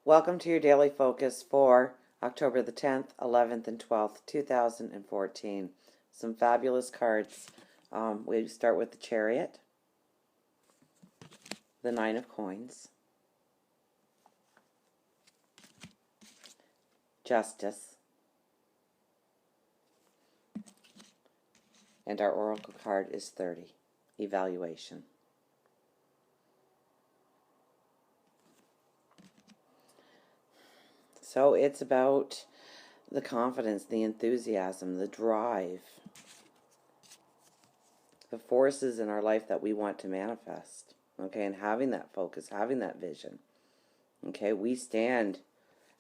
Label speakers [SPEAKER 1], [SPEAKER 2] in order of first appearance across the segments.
[SPEAKER 1] Welcome to your daily focus for October the 10th, 11th, and 12th, 2014. Some fabulous cards. We start with the Chariot, the Nine of Coins, Justice, and our Oracle card is 30, Evaluation. So it's about the confidence, the enthusiasm, the drive, the forces in our life that we want to manifest. Okay, and having that focus, having that vision. Okay, we stand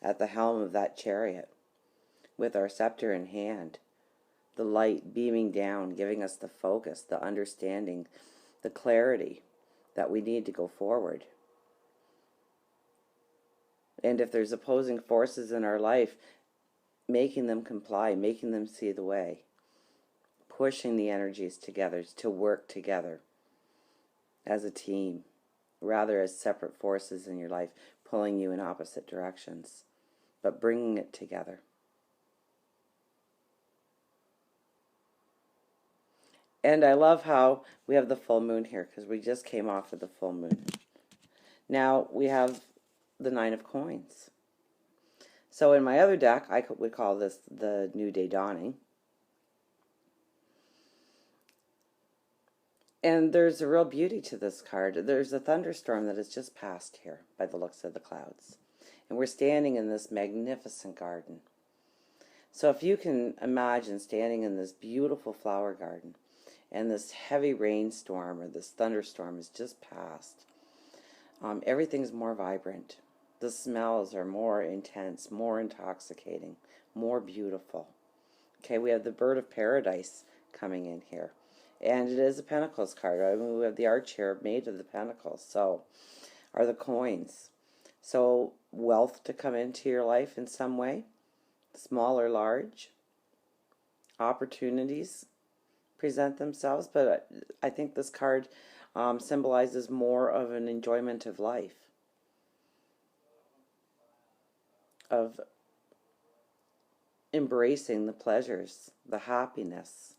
[SPEAKER 1] at the helm of that chariot with our scepter in hand, the light beaming down, giving us the focus, the understanding, the clarity that we need to go forward. And if there's opposing forces in our life, making them comply, making them see the way, pushing the energies together to work together as a team, rather as separate forces in your life, pulling you in opposite directions, but bringing it together. And I love how we have the full moon here, because we just came off of the full moon. Now we have the Nine of Coins. So in my other deck, I would call this the New Day Dawning. And there's a real beauty to this card. There's a thunderstorm that has just passed here by the looks of the clouds. And we're standing in this magnificent garden. So if you can imagine standing in this beautiful flower garden, and this heavy rainstorm or this thunderstorm has just passed, everything's more vibrant. The smells are more intense, more intoxicating, more beautiful. Okay, we have the Bird of Paradise coming in here. And it is a Pentacles card. I mean, we have the arch here made of the Pentacles. So, are the coins. So, wealth to come into your life in some way, small or large. Opportunities present themselves, but I think this card symbolizes more of an enjoyment of life, of embracing the pleasures, the happiness.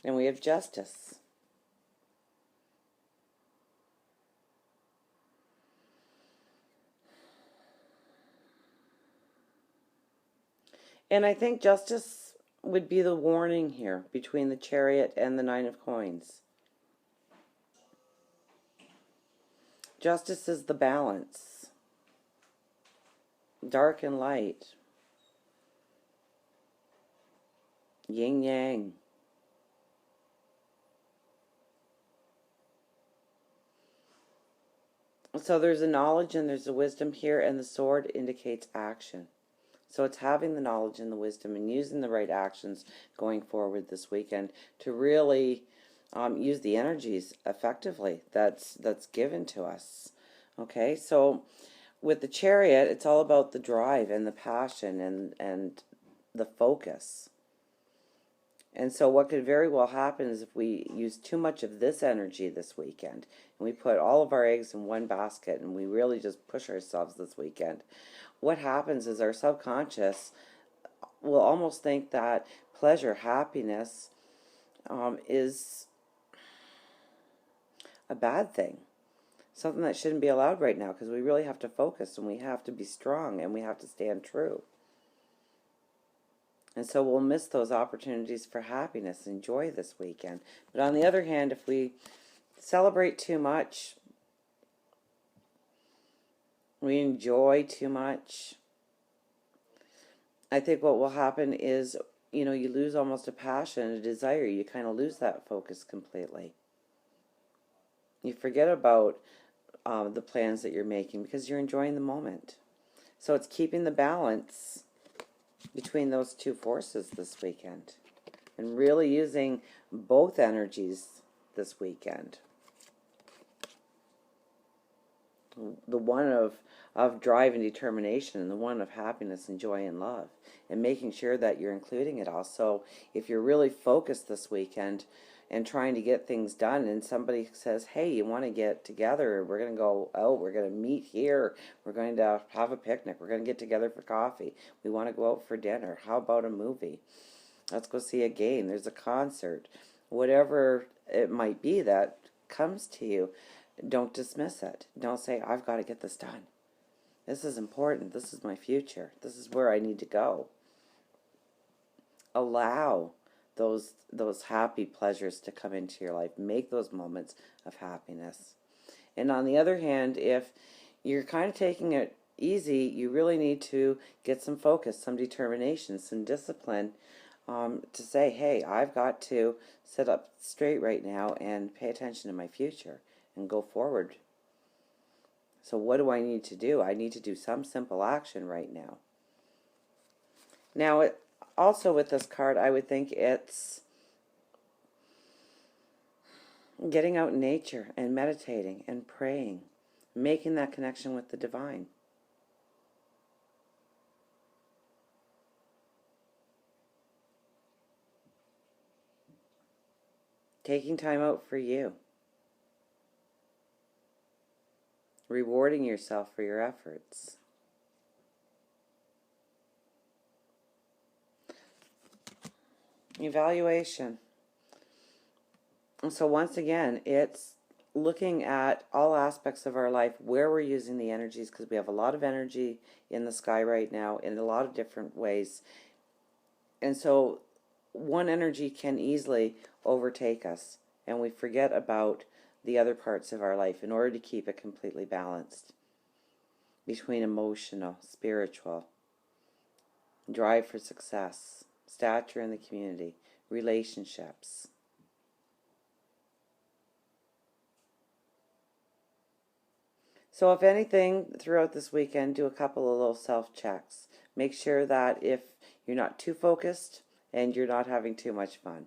[SPEAKER 1] And we have Justice. And I think Justice would be the warning here between the Chariot and the Nine of Coins. Justice is the balance, dark and light, yin yang. So there's a knowledge and there's a wisdom here, and the sword indicates action. So it's having the knowledge and the wisdom and using the right actions going forward this weekend to really use the energies effectively that's given to us. Okay, so with the Chariot, it's all about the drive and the passion and the focus. And so what could very well happen is if we use too much of this energy this weekend, and we put all of our eggs in one basket, and we really just push ourselves this weekend, what happens is our subconscious will almost think that pleasure, happiness, is a bad thing. Something that shouldn't be allowed right now, because we really have to focus, and we have to be strong, and we have to stand true. And so we'll miss those opportunities for happiness and joy this weekend. But on the other hand, if we celebrate too much, we enjoy too much, I think what will happen is, you lose almost a passion, a desire. You kind of lose that focus completely. You forget about the plans that you're making because you're enjoying the moment. So it's keeping the balance between those two forces this weekend and really using both energies this weekend. The one of drive and determination, and the one of happiness and joy and love, and making sure that you're including it all. So if you're really focused this weekend, and trying to get things done, and somebody says, hey, you want to get together, we're going to go out, we're going to meet here, we're going to have a picnic, we're going to get together for coffee, we want to go out for dinner, how about a movie, let's go see a game, there's a concert, whatever it might be that comes to you, don't dismiss it. Don't say, I've got to get this done. This is important. This is my future. This is where I need to go. Allow those happy pleasures to come into your life. Make those moments of happiness. And on the other hand, if you're kind of taking it easy, you really need to get some focus, some determination, some discipline to say, hey, I've got to sit up straight right now and pay attention to my future and go forward. So what do I need to do? I need to do some simple action right now. Now, also with this card, I would think it's getting out in nature and meditating and praying, making that connection with the divine. Taking time out for you. Rewarding yourself for your efforts. Evaluation. And so once again, it's looking at all aspects of our life, where we're using the energies, because we have a lot of energy in the sky right now in a lot of different ways. And so one energy can easily overtake us, and we forget about the other parts of our life in order to keep it completely balanced between emotional, spiritual, drive for success, stature in the community, relationships. So if anything, throughout this weekend, do a couple of little self-checks. Make sure that if you're not too focused and you're not having too much fun,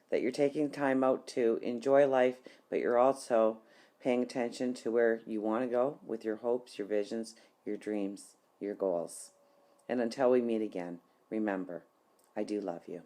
[SPEAKER 1] that you're taking time out to enjoy life, but you're also paying attention to where you want to go with your hopes, your visions, your dreams, your goals. And until we meet again, remember, I do love you.